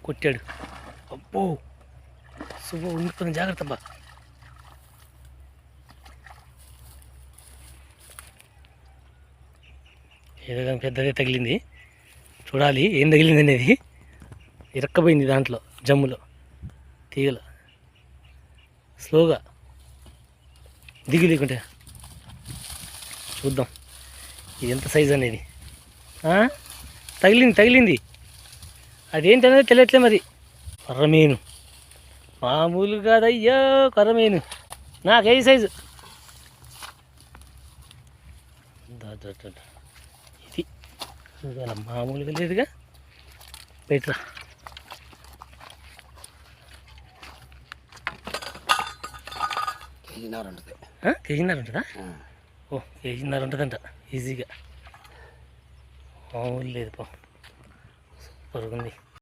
కొట్టాడు. అబ్బో శుభ ఉండిపోయింది, జాగ్రత్త అబ్బా. ఏదో కానీ పెద్దదే తగిలింది, చూడాలి ఏం తగిలింది అనేది. ఇరక్కపోయింది దాంట్లో జమ్ములో తీగల. స్లోగా దిగు లేకుంటే చూద్దాం ఇది ఎంత సైజు అనేది. తగిలింది అదేంటనేది తెలియట్లే మరి. కొర్రమీను మామూలు కాదయ్యో, కొర్రమీను నాకే సైజు. ఇది చూడాల, మామూలుగా లేదుగా. పెట్టరా కేజీన్నర ఉంటుందా? ఓ కేజీన్నర ఉంటుందంట ఈజీగా. మామూలు లేదు పో, సూపర్గా ఉంది.